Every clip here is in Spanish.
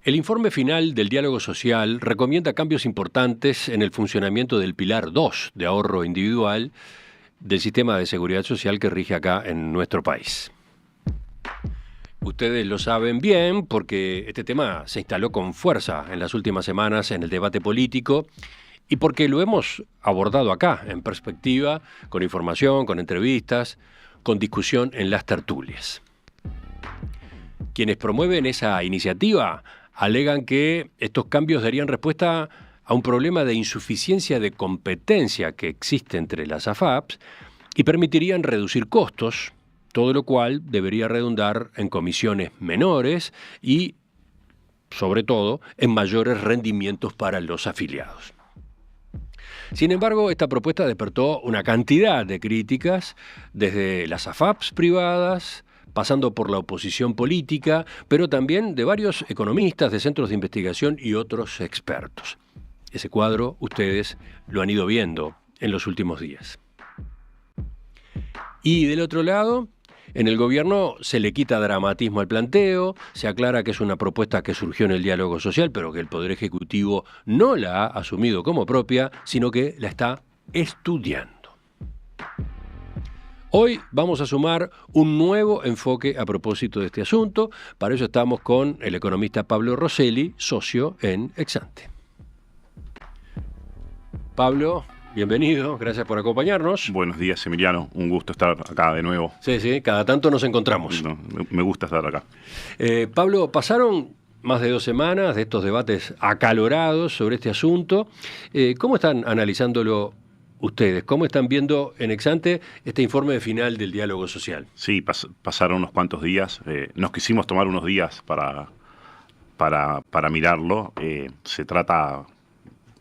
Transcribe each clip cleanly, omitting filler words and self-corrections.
El informe final del diálogo social recomienda cambios importantes en el funcionamiento del Pilar 2 de ahorro individual del sistema de seguridad social que rige acá en nuestro país. Ustedes lo saben bien porque este tema se instaló con fuerza en las últimas semanas en el debate político y porque lo hemos abordado acá, en perspectiva, con información, con entrevistas, con discusión en las tertulias. Quienes promueven esa iniciativa alegan que estos cambios darían respuesta a un problema de insuficiencia de competencia que existe entre las AFAPs y permitirían reducir costos, todo lo cual debería redundar en comisiones menores y, sobre todo, en mayores rendimientos para los afiliados. Sin embargo, esta propuesta despertó una cantidad de críticas desde las AFAPs privadas, pasando por la oposición política, pero también de varios economistas, de centros de investigación y otros expertos. Ese cuadro ustedes lo han ido viendo en los últimos días. Y del otro lado, en el gobierno se le quita dramatismo al planteo, se aclara que es una propuesta que surgió en el diálogo social, pero que el Poder Ejecutivo no la ha asumido como propia, sino que la está estudiando. Hoy vamos a sumar un nuevo enfoque a propósito de este asunto. Para eso estamos con el economista Pablo Rosselli, socio en Exante. Pablo, bienvenido, gracias por acompañarnos. Buenos días, Emiliano. Un gusto estar acá de nuevo. Sí, cada tanto nos encontramos. No, me gusta estar acá. Pablo, pasaron más de 2 semanas de estos debates acalorados sobre este asunto. ¿Cómo están analizándolo ustedes? ¿Cómo están viendo en Exante este informe final del diálogo social? Sí, pasaron unos cuantos días. Nos quisimos tomar unos días para mirarlo. Se trata,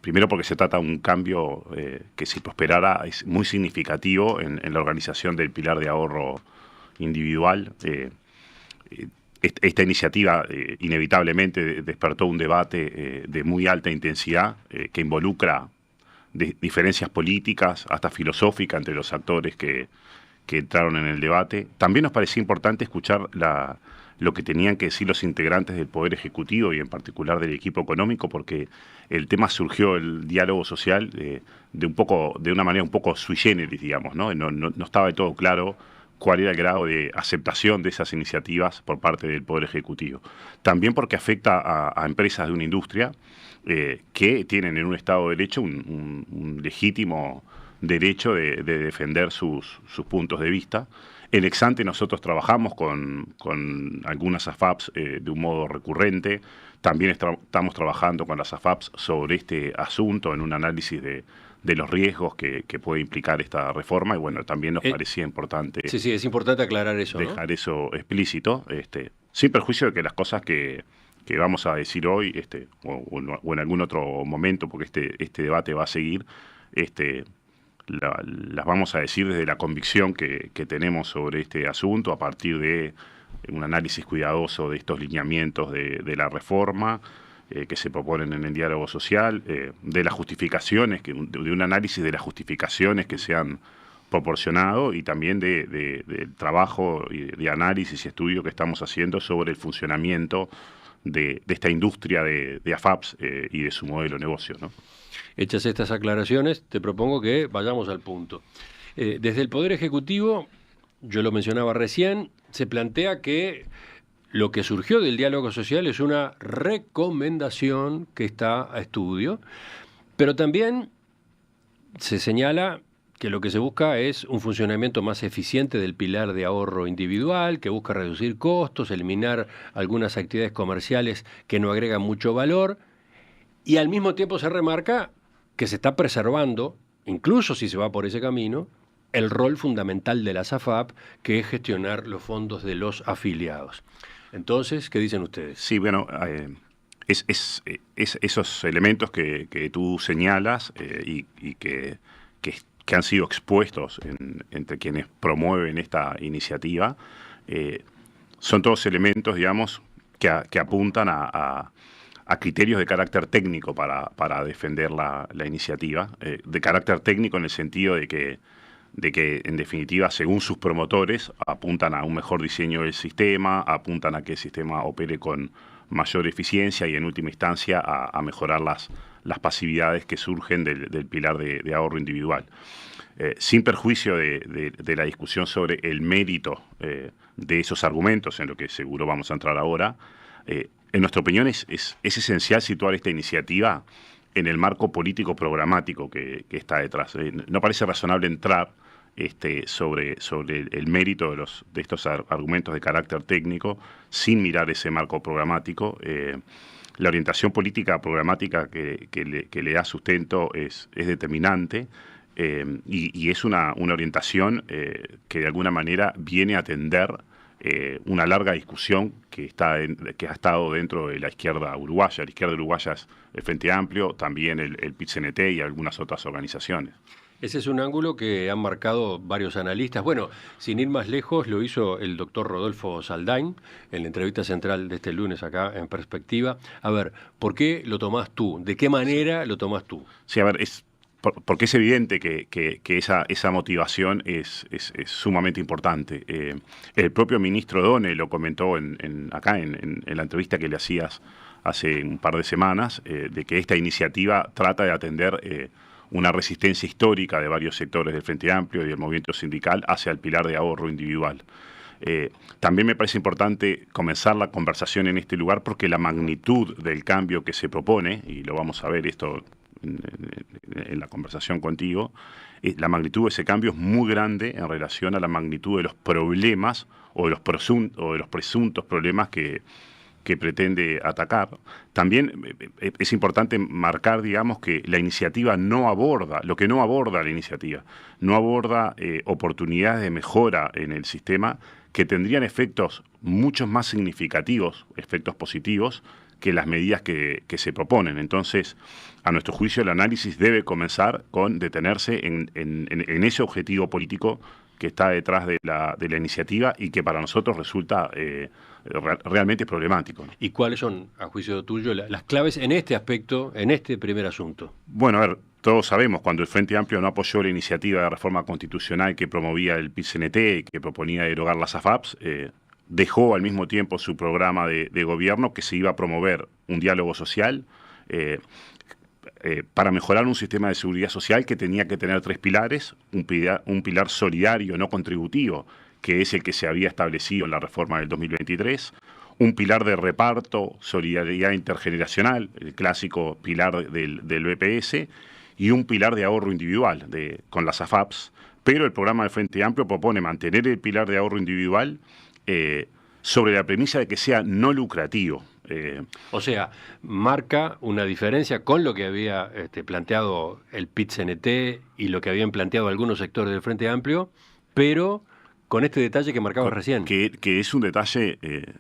primero porque se trata de un cambio que si prosperara es muy significativo en la organización del pilar de ahorro individual. Esta iniciativa inevitablemente despertó un debate de muy alta intensidad que involucra diferencias políticas, hasta filosóficas entre los actores que entraron en el debate. También nos parecía importante escuchar lo que tenían que decir los integrantes del Poder Ejecutivo y en particular del equipo económico, porque el tema surgió, el diálogo social, de una manera un poco sui generis, digamos, ¿no? No estaba de todo claro cuál era el grado de aceptación de esas iniciativas por parte del Poder Ejecutivo. También porque afecta a empresas de una industria que tienen en un Estado de Derecho un legítimo derecho de defender sus puntos de vista. En Exante nosotros trabajamos con algunas AFAPs de un modo recurrente. También estamos trabajando con las AFAPs sobre este asunto en un análisis de los riesgos que puede implicar esta reforma, y bueno, también nos parecía importante. Sí, es importante aclarar eso, dejar, ¿no?, eso explícito, sin perjuicio de que las cosas que vamos a decir hoy, o en algún otro momento, porque este debate va a seguir, las vamos a decir desde la convicción que tenemos sobre este asunto, a partir de un análisis cuidadoso de estos lineamientos de la reforma que se proponen en el diálogo social, de las justificaciones, de un análisis de las justificaciones que se han proporcionado, y también del trabajo de análisis y estudio que estamos haciendo sobre el funcionamiento de esta industria de AFAPs y de su modelo de negocio, ¿no? Hechas estas aclaraciones, te propongo que vayamos al punto. Desde el Poder Ejecutivo, yo lo mencionaba recién, se plantea que lo que surgió del diálogo social es una recomendación que está a estudio, pero también se señala que lo que se busca es un funcionamiento más eficiente del pilar de ahorro individual, que busca reducir costos, eliminar algunas actividades comerciales que no agregan mucho valor, y al mismo tiempo se remarca que se está preservando, incluso si se va por ese camino, el rol fundamental de las AFAP, que es gestionar los fondos de los afiliados. Entonces, ¿qué dicen ustedes? Sí, bueno, esos elementos que tú señalas y que han sido expuestos entre quienes promueven esta iniciativa, son todos elementos, digamos, que apuntan a criterios de carácter técnico para defender la iniciativa, de carácter técnico en el sentido de que en definitiva, según sus promotores, apuntan a un mejor diseño del sistema, apuntan a que el sistema opere con mayor eficiencia y en última instancia a mejorar las pasividades que surgen del pilar de ahorro individual. Sin perjuicio de la discusión sobre el mérito de esos argumentos, en lo que seguro vamos a entrar ahora, en nuestra opinión es esencial situar esta iniciativa en el marco político programático que está detrás. No parece razonable entrar sobre el mérito de estos argumentos de carácter técnico sin mirar ese marco programático. La orientación política programática que le da sustento es determinante y es una orientación que de alguna manera viene a atender una larga discusión que ha estado dentro de la izquierda uruguaya. La izquierda uruguaya es el Frente Amplio, también el PIT-CNT y algunas otras organizaciones. Ese es un ángulo que han marcado varios analistas. Bueno, sin ir más lejos, lo hizo el doctor Rodolfo Saldain en la entrevista central de este lunes acá en Perspectiva. A ver, ¿por qué lo tomás tú? ¿De qué manera lo tomás tú? Sí, a ver, porque es evidente que esa motivación es sumamente importante. El propio ministro Done lo comentó acá en la entrevista que le hacías hace un par de semanas, de que esta iniciativa trata de atender una resistencia histórica de varios sectores del Frente Amplio y del movimiento sindical hacia el pilar de ahorro individual. También me parece importante comenzar la conversación en este lugar porque la magnitud del cambio que se propone, y lo vamos a ver esto en la conversación contigo, la magnitud de ese cambio es muy grande en relación a la magnitud de los problemas o de los presuntos problemas que pretende atacar. También es importante marcar, digamos, que la iniciativa no aborda la iniciativa, no aborda oportunidades de mejora en el sistema que tendrían efectos mucho más significativos, efectos positivos, que las medidas que se proponen. Entonces, a nuestro juicio, el análisis debe comenzar con detenerse en ese objetivo político que está detrás de la iniciativa y que para nosotros resulta realmente problemático, ¿no? ¿Y cuáles son, a juicio tuyo, las claves en este aspecto, en este primer asunto? Bueno, a ver, todos sabemos, cuando el Frente Amplio no apoyó la iniciativa de reforma constitucional que promovía el PIT-CNT y que proponía derogar las AFAPs, dejó al mismo tiempo su programa de gobierno que se iba a promover un diálogo social para mejorar un sistema de seguridad social que tenía que tener 3 pilares, un pilar solidario no contributivo, que es el que se había establecido en la reforma del 2023, un pilar de reparto, solidaridad intergeneracional, el clásico pilar del BPS, y un pilar de ahorro individual con las AFAPs, pero el programa del Frente Amplio propone mantener el pilar de ahorro individual sobre la premisa de que sea no lucrativo. O sea, marca una diferencia con lo que había planteado el PIT-CNT y lo que habían planteado algunos sectores del Frente Amplio, pero con este detalle que marcabas recién. Que es un detalle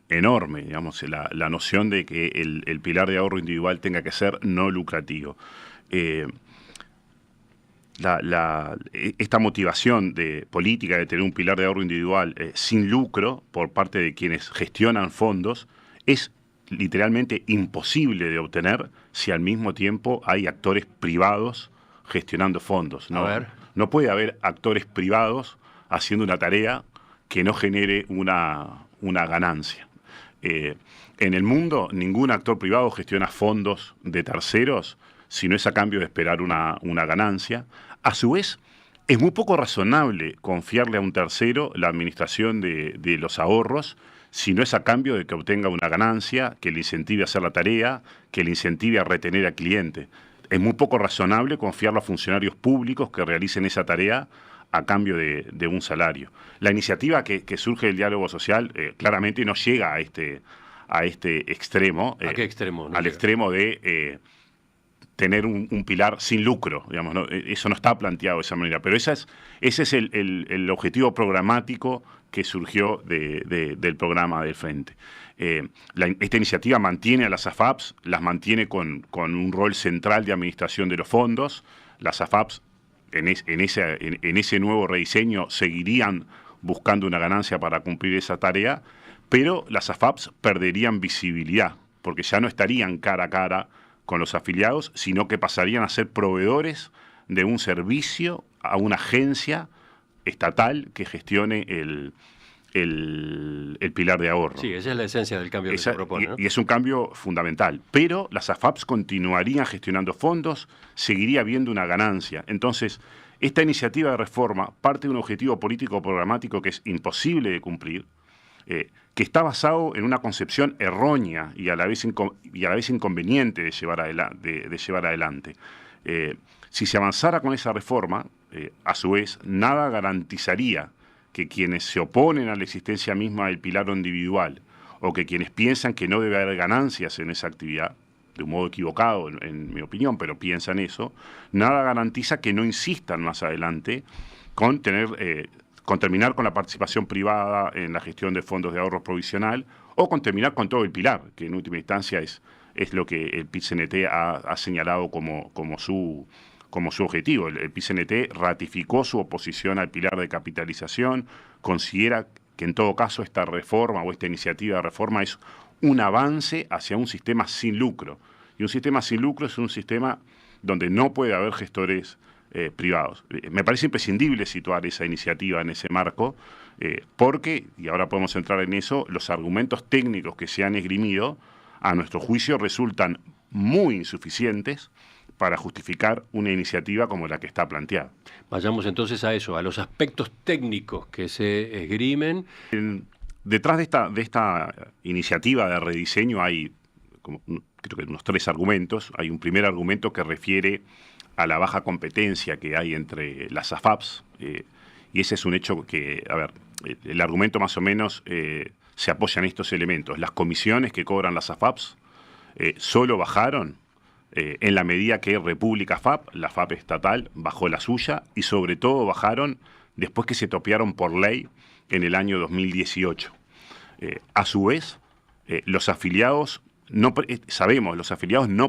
enorme, digamos, la noción de que el pilar de ahorro individual tenga que ser no lucrativo. Esta motivación política de tener un pilar de ahorro individual sin lucro por parte de quienes gestionan fondos es literalmente imposible de obtener si al mismo tiempo hay actores privados gestionando fondos, ¿no? No puede haber actores privados haciendo una tarea que no genere una ganancia. En el mundo, ningún actor privado gestiona fondos de terceros si no es a cambio de esperar una ganancia. A su vez, es muy poco razonable confiarle a un tercero la administración de los ahorros si no es a cambio de que obtenga una ganancia, que le incentive a hacer la tarea, que le incentive a retener al cliente. Es muy poco razonable confiarlo a funcionarios públicos que realicen esa tarea a cambio de un salario. La iniciativa que surge del diálogo social claramente no llega a este extremo. ¿A qué extremo? Al extremo de tener un pilar sin lucro, digamos, ¿no? Eso no está planteado de esa manera, pero ese es el objetivo programático que surgió del programa del Frente. Esta iniciativa mantiene a las AFAPs, las mantiene con un rol central de administración de los fondos. Las AFAPs en ese nuevo rediseño seguirían buscando una ganancia para cumplir esa tarea, pero las AFAPs perderían visibilidad, porque ya no estarían cara a cara con los afiliados, sino que pasarían a ser proveedores de un servicio a una agencia estatal que gestione el pilar de ahorro. Sí, esa es la esencia del cambio que se propone, ¿no? Y es un cambio fundamental. Pero las AFAPs continuarían gestionando fondos, seguiría habiendo una ganancia. Entonces, esta iniciativa de reforma parte de un objetivo político programático que es imposible de cumplir, que está basado en una concepción errónea y a la vez inconveniente de llevar adelante. Si se avanzara con esa reforma, a su vez, nada garantizaría que quienes se oponen a la existencia misma del pilar individual o que quienes piensan que no debe haber ganancias en esa actividad, de un modo equivocado en mi opinión, pero piensan eso, nada garantiza que no insistan más adelante con terminar con la participación privada en la gestión de fondos de ahorro provisional o con terminar con todo el pilar, que en última instancia es lo que el PIT-CNT ha señalado como su objetivo. El PIT-CNT ratificó su oposición al pilar de capitalización, considera que en todo caso esta reforma o esta iniciativa de reforma es un avance hacia un sistema sin lucro. Y un sistema sin lucro es un sistema donde no puede haber gestores privados. Me parece imprescindible situar esa iniciativa en ese marco, porque, y ahora podemos entrar en eso, los argumentos técnicos que se han esgrimido, a nuestro juicio, resultan muy insuficientes para justificar una iniciativa como la que está planteada. Vayamos entonces a eso, a los aspectos técnicos que se esgrimen. Detrás de esta iniciativa de rediseño hay, creo que unos 3 argumentos. Hay un primer argumento que refiere a la baja competencia que hay entre las AFAPs, y ese es un hecho que, a ver, el argumento más o menos se apoya en estos elementos. Las comisiones que cobran las AFAPs solo bajaron en la medida que República FAP, la FAP estatal, bajó la suya, y sobre todo bajaron después que se topearon por ley en el año 2018. A su vez, los afiliados no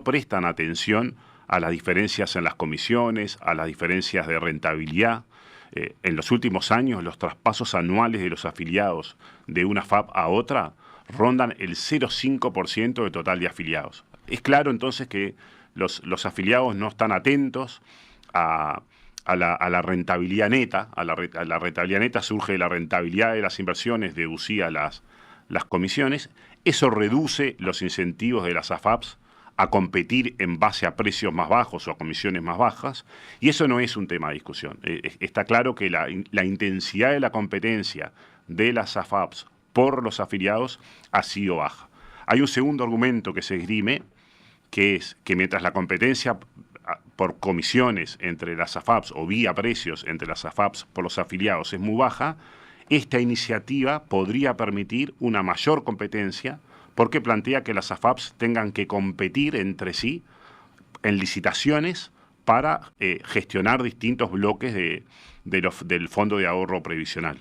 prestan atención a las diferencias en las comisiones, a las diferencias de rentabilidad. En los últimos años, los traspasos anuales de los afiliados de una FAP a otra rondan el 0,5% del total de afiliados. Es claro entonces que los afiliados no están atentos a la rentabilidad neta. A la rentabilidad neta surge de la rentabilidad de las inversiones deducida las comisiones. Eso reduce los incentivos de las AFAPs a competir en base a precios más bajos o a comisiones más bajas, y eso no es un tema de discusión. Está claro que la intensidad de la competencia de las AFAPs por los afiliados ha sido baja. Hay un segundo argumento que se esgrime, que es que mientras la competencia por comisiones entre las AFAPs o vía precios entre las AFAPs por los afiliados es muy baja, esta iniciativa podría permitir una mayor competencia, porque plantea que las AFAPs tengan que competir entre sí en licitaciones para gestionar distintos bloques del Fondo de Ahorro Previsional.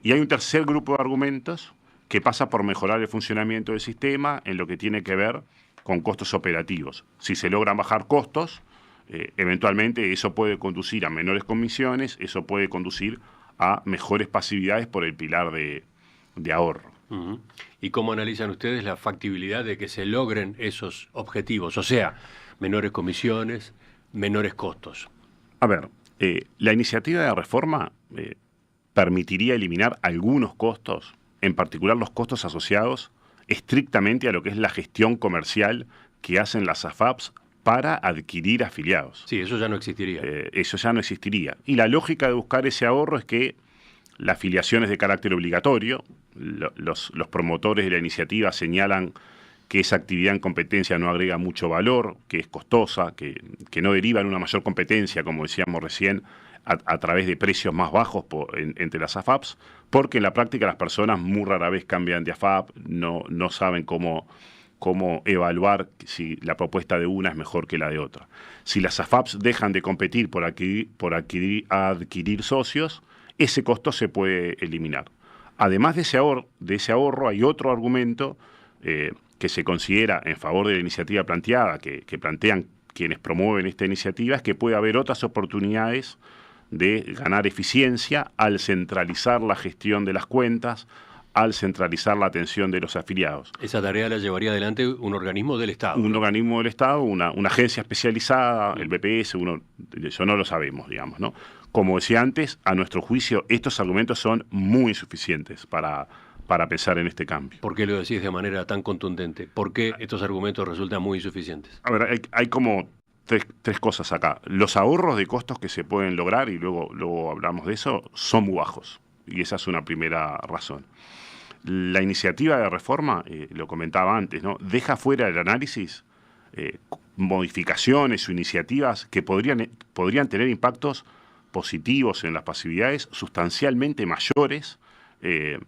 Y hay un tercer grupo de argumentos que pasa por mejorar el funcionamiento del sistema en lo que tiene que ver con costos operativos. Si se logran bajar costos, eventualmente eso puede conducir a menores comisiones, eso puede conducir a mejores pasividades por el pilar de ahorro. Uh-huh. ¿Y cómo analizan ustedes la factibilidad de que se logren esos objetivos? O sea, menores comisiones, menores costos. A ver, la iniciativa de reforma permitiría eliminar algunos costos, en particular los costos asociados estrictamente a lo que es la gestión comercial que hacen las AFAPs para adquirir afiliados. Sí, eso ya no existiría. Eso ya no existiría. Y la lógica de buscar ese ahorro es que la afiliación es de carácter obligatorio. Los promotores de la iniciativa señalan que esa actividad en competencia no agrega mucho valor, que es costosa, que no deriva en una mayor competencia, como decíamos recién, a través de precios más bajos entre las AFAPs, porque en la práctica las personas muy rara vez cambian de AFAP, no saben cómo evaluar si la propuesta de una es mejor que la de otra. Si las AFAPs dejan de competir por adquirir socios, ese costo se puede eliminar. Además de ese ahorro hay otro argumento que se considera en favor de la iniciativa planteada, que plantean quienes promueven esta iniciativa, es que puede haber otras oportunidades de ganar eficiencia al centralizar la gestión de las cuentas, al centralizar la atención de los afiliados. Esa tarea la llevaría adelante un organismo del Estado. Un organismo del Estado, una agencia especializada, el BPS, eso no lo sabemos, digamos, ¿no? Como decía antes, a nuestro juicio, estos argumentos son muy insuficientes para pensar en este cambio. ¿Por qué lo decís de manera tan contundente? ¿Por qué estos argumentos resultan muy insuficientes? A ver, hay como tres cosas acá. Los ahorros de costos que se pueden lograr, y luego hablamos de eso, son muy bajos. Y esa es una primera razón. La iniciativa de reforma, lo comentaba antes, ¿no? Deja fuera del análisis modificaciones o iniciativas que podrían tener impactos positivos en las pasividades sustancialmente mayores de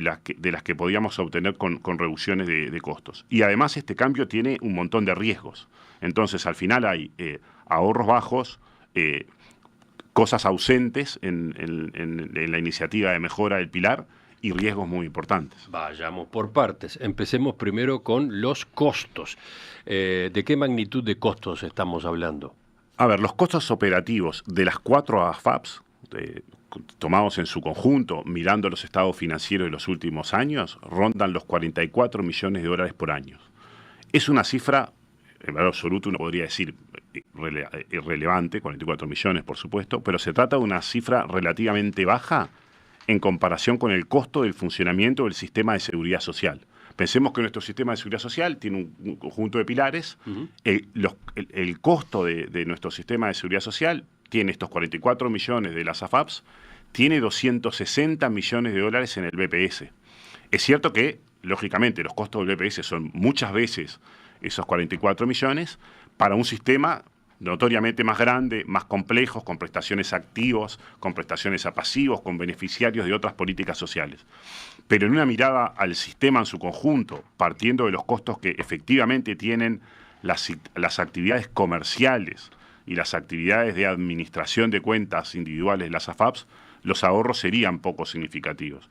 las que podíamos obtener con reducciones de costos. Y además este cambio tiene un montón de riesgos. Entonces al final hay ahorros bajos, cosas ausentes en la iniciativa de mejora del pilar y riesgos muy importantes. Vayamos por partes. Empecemos primero con los costos. ¿De qué magnitud de costos estamos hablando? A ver, los costos operativos de las 4 AFAPs, tomados en su conjunto, mirando los estados financieros de los últimos años, rondan los 44 millones de dólares por año. Es una cifra, en valor absoluto uno podría decir irrelevante, 44 millones por supuesto, pero se trata de una cifra relativamente baja en comparación con el costo del funcionamiento del sistema de seguridad social. Pensemos que nuestro sistema de seguridad social tiene un conjunto de pilares. El costo de nuestro sistema de seguridad social tiene estos 44 millones de las AFAPs, tiene 260 millones de dólares en el BPS. Es cierto que, lógicamente, los costos del BPS son muchas veces esos 44 millones para un sistema notoriamente más grande, más complejos, con prestaciones a activos, con prestaciones a pasivos, con beneficiarios de otras políticas sociales. Pero en una mirada al sistema en su conjunto, partiendo de los costos que efectivamente tienen las actividades comerciales y las actividades de administración de cuentas individuales de las AFAPs, los ahorros serían poco significativos.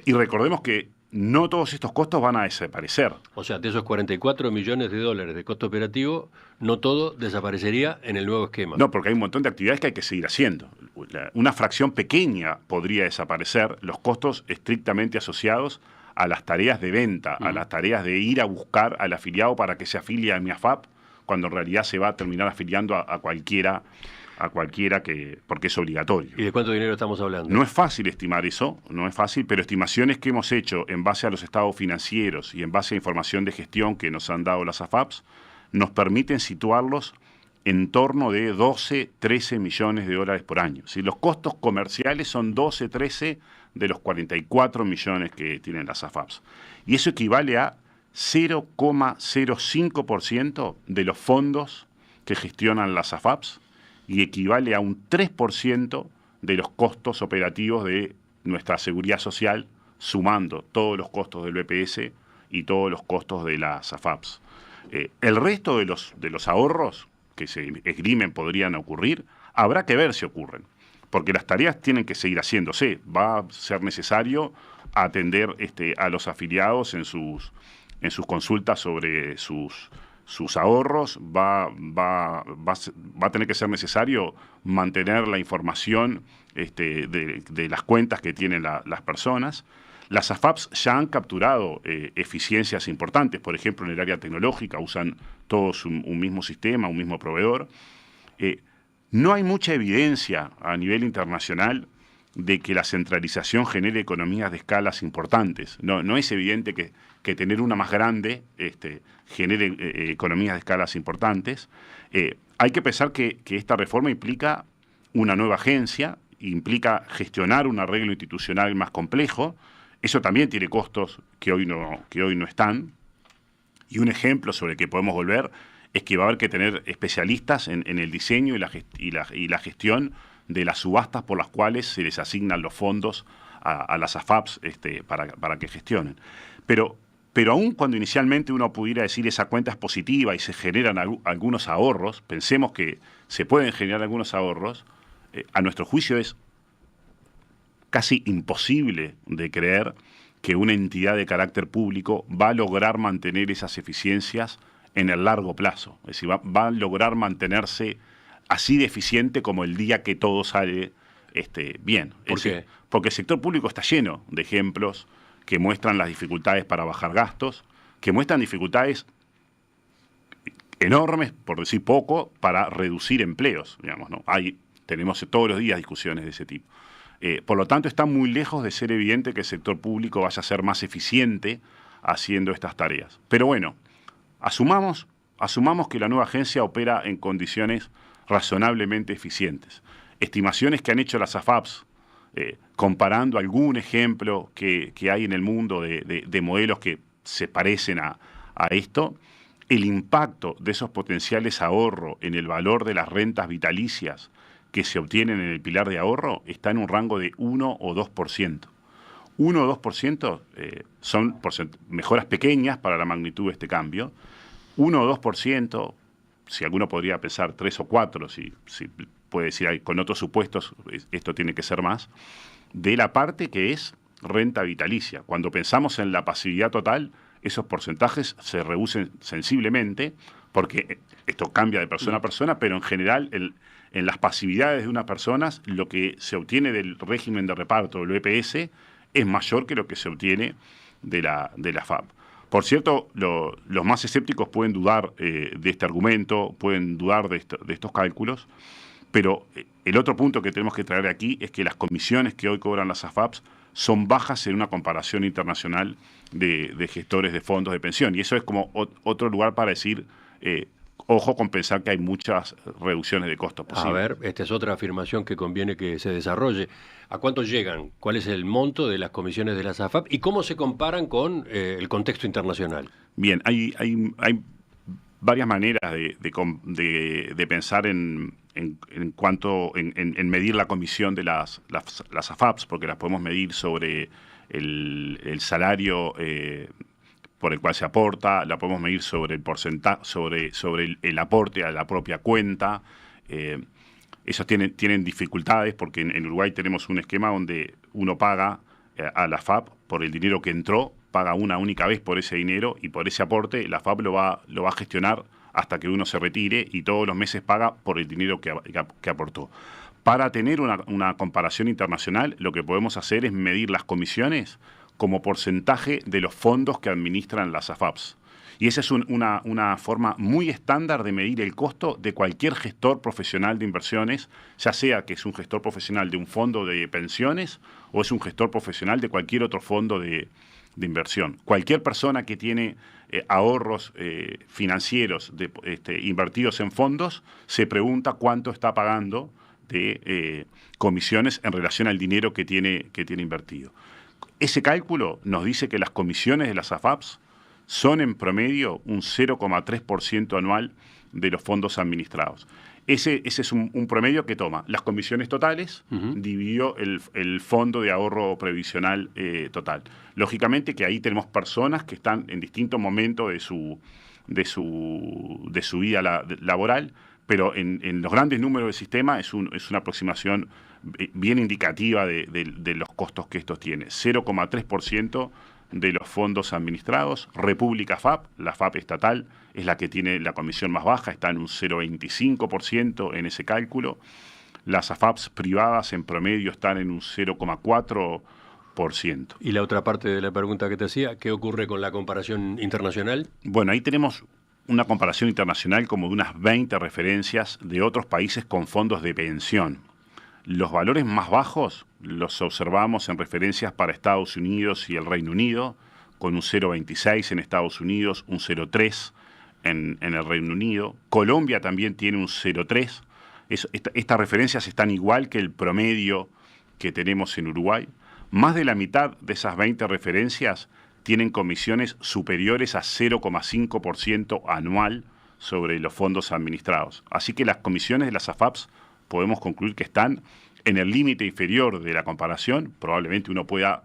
Y recordemos que no todos estos costos van a desaparecer. O sea, de esos 44 millones de dólares de costo operativo, no todo desaparecería en el nuevo esquema. No, porque hay un montón de actividades que hay que seguir haciendo. Una fracción pequeña podría desaparecer, los costos estrictamente asociados a las tareas de venta, a las tareas de ir a buscar al afiliado para que se afilie a mi AFAP, cuando en realidad se va a terminar afiliando a cualquiera porque es obligatorio. ¿Y de cuánto dinero estamos hablando? No es fácil estimar eso, no es fácil, pero estimaciones que hemos hecho en base a los estados financieros y en base a información de gestión que nos han dado las AFAPs, nos permiten situarlos en torno de 12, 13 millones de dólares por año. Si los costos comerciales son 12, 13 de los 44 millones que tienen las AFAPs. Y eso equivale a 0,05% de los fondos que gestionan las AFAPs y equivale a un 3% de los costos operativos de nuestra seguridad social, sumando todos los costos del BPS y todos los costos de las AFAPs. El resto de los ahorros que se esgrimen podrían ocurrir, habrá que ver si ocurren, porque las tareas tienen que seguir haciéndose. Va a ser necesario atender a los afiliados en sus consultas sobre sus ahorros, va a tener que ser necesario mantener la información de las cuentas que tienen las personas. Las AFAPs ya han capturado eficiencias importantes, por ejemplo, en el área tecnológica, usan todos un mismo sistema, un mismo proveedor. No hay mucha evidencia a nivel internacional de que la centralización genere economías de escalas importantes. No es evidente que tener una más grande genere economías de escalas importantes. Hay que pensar que esta reforma implica una nueva agencia, implica gestionar un arreglo institucional más complejo. Eso también tiene costos que hoy no están. Y un ejemplo sobre el que podemos volver es que va a haber que tener especialistas en el diseño y la gestión de las subastas por las cuales se les asignan los fondos a las AFAPs para que gestionen. Pero aun cuando inicialmente uno pudiera decir esa cuenta es positiva y se generan algunos ahorros, pensemos que se pueden generar algunos ahorros, a nuestro juicio es casi imposible de creer que una entidad de carácter público va a lograr mantener esas eficiencias en el largo plazo. Es decir, va a lograr mantenerse así de eficiente como el día que todo sale bien. ¿Por qué? Porque el sector público está lleno de ejemplos que muestran las dificultades para bajar gastos, que muestran dificultades enormes, por decir poco, para reducir empleos, digamos, ¿no? Tenemos todos los días discusiones de ese tipo. Por lo tanto, está muy lejos de ser evidente que el sector público vaya a ser más eficiente haciendo estas tareas. Pero bueno, asumamos que la nueva agencia opera en condiciones razonablemente eficientes. Estimaciones que han hecho las AFAPs, comparando algún ejemplo que hay en el mundo de modelos que se parecen a esto, el impacto de esos potenciales ahorros en el valor de las rentas vitalicias que se obtienen en el pilar de ahorro está en un rango de 1 o 2%. 1 o 2% son mejoras pequeñas para la magnitud de este cambio. 1 o 2%, si alguno podría pensar 3 o 4, si puede decir con otros supuestos esto tiene que ser más, de la parte que es renta vitalicia. Cuando pensamos en la pasividad total, esos porcentajes se reducen sensiblemente, porque esto cambia de persona a persona, pero en general en las pasividades de unas personas lo que se obtiene del régimen de reparto del EPS es mayor que lo que se obtiene de la FAP. Por cierto, los más escépticos pueden dudar de este argumento, pueden dudar de estos cálculos, pero el otro punto que tenemos que traer aquí es que las comisiones que hoy cobran las AFAPs son bajas en una comparación internacional de gestores de fondos de pensión. Y eso es como otro lugar para decir, ojo con pensar que hay muchas reducciones de costos posibles. A ver, esta es otra afirmación que conviene que se desarrolle. ¿A cuánto llegan? ¿Cuál es el monto de las comisiones de las AFAP? ¿Y cómo se comparan con el contexto internacional? Bien, hay varias maneras de pensar en cuanto en medir la comisión de las AFAPs, porque las podemos medir sobre el salario por el cual se aporta, la podemos medir sobre el porcentaje, sobre el aporte a la propia cuenta. Esos tienen dificultades porque en Uruguay tenemos un esquema donde uno paga a la FAP por el dinero que entró, paga una única vez por ese dinero y por ese aporte la FAP lo va a gestionar hasta que uno se retire y todos los meses paga por el dinero que aportó. Para tener una comparación internacional, lo que podemos hacer es medir las comisiones como porcentaje de los fondos que administran las AFAPs. Y esa es una forma muy estándar de medir el costo de cualquier gestor profesional de inversiones, ya sea que es un gestor profesional de un fondo de pensiones o es un gestor profesional de cualquier otro fondo de inversión. Cualquier persona que tiene ahorros financieros invertidos en fondos se pregunta cuánto está pagando de comisiones en relación al dinero que tiene invertido. Ese cálculo nos dice que las comisiones de las AFAPs son en promedio un 0,3% anual de los fondos administrados. Ese es un promedio que toma las comisiones totales, dividió el fondo de ahorro previsional total. Lógicamente que ahí tenemos personas que están en distintos momentos de su vida laboral, pero en los grandes números del sistema es una aproximación bien indicativa de los costos que estos tienen. 0,3% de los fondos administrados. República FAP, la FAP estatal, es la que tiene la comisión más baja, está en un 0,25% en ese cálculo. Las AFAPs privadas en promedio están en un 0,4%. Y la otra parte de la pregunta que te hacía, ¿qué ocurre con la comparación internacional? Bueno, ahí tenemos una comparación internacional como de unas 20 referencias de otros países con fondos de pensión. Los valores más bajos los observamos en referencias para Estados Unidos y el Reino Unido, con un 0,26 en Estados Unidos, un 0,3 en el Reino Unido. Colombia también tiene un 0,3. Estas referencias están igual que el promedio que tenemos en Uruguay. Más de la mitad de esas 20 referencias tienen comisiones superiores a 0,5% anual sobre los fondos administrados. Así que las comisiones de las AFAPs podemos concluir que están en el límite inferior de la comparación. Probablemente uno pueda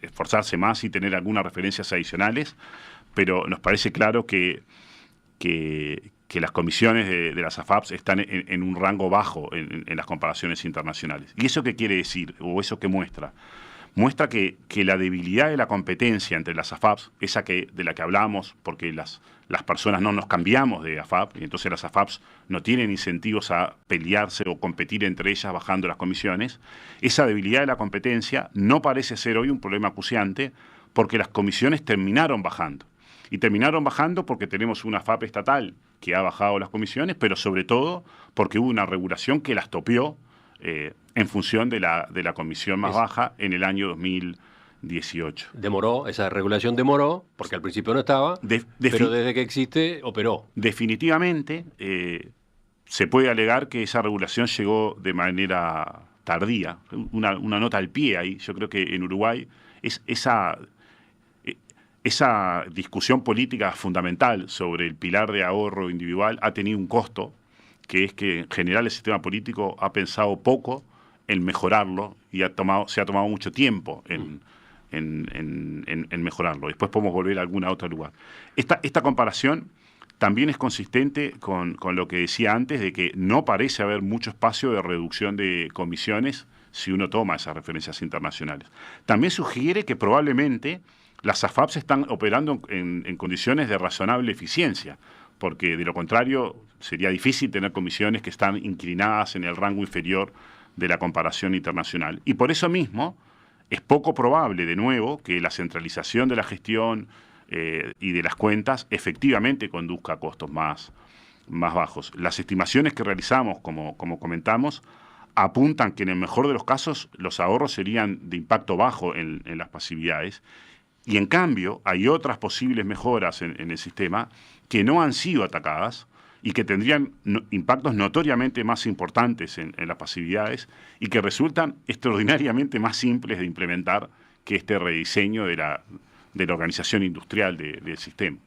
esforzarse más y tener algunas referencias adicionales, pero nos parece claro que las comisiones de las AFAPs están en un rango bajo en las comparaciones internacionales. ¿Y eso qué quiere decir? ¿O eso qué muestra? muestra que la debilidad de la competencia entre las AFAPs, de la que hablamos, porque las personas no nos cambiamos de AFAP, y entonces las AFAPs no tienen incentivos a pelearse o competir entre ellas bajando las comisiones, esa debilidad de la competencia no parece ser hoy un problema acuciante porque las comisiones terminaron bajando. Y terminaron bajando porque tenemos una AFAP estatal que ha bajado las comisiones, pero sobre todo porque hubo una regulación que las topió en función de la comisión más baja en el año 2018. Esa regulación demoró, porque al principio no estaba, pero desde que existe, operó. Definitivamente se puede alegar que esa regulación llegó de manera tardía. Una nota al pie ahí. Yo creo que en Uruguay esa discusión política fundamental sobre el pilar de ahorro individual ha tenido un costo, que es que en general el sistema político ha pensado poco en mejorarlo y se ha tomado mucho tiempo en mejorarlo. Después podemos volver a algún otro lugar. Esta comparación también es consistente con lo que decía antes, de que no parece haber mucho espacio de reducción de comisiones si uno toma esas referencias internacionales. También sugiere que probablemente las AFAPs están operando en condiciones de razonable eficiencia, porque de lo contrario sería difícil tener comisiones que están inclinadas en el rango inferior de la comparación internacional. Y por eso mismo es poco probable, de nuevo, que la centralización de la gestión y de las cuentas efectivamente conduzca a costos más bajos. Las estimaciones que realizamos, como comentamos, apuntan que en el mejor de los casos los ahorros serían de impacto bajo en las pasividades. Y en cambio, hay otras posibles mejoras en el sistema que no han sido atacadas y que tendrían impactos notoriamente más importantes en las pasividades y que resultan extraordinariamente más simples de implementar que este rediseño de la organización industrial del sistema.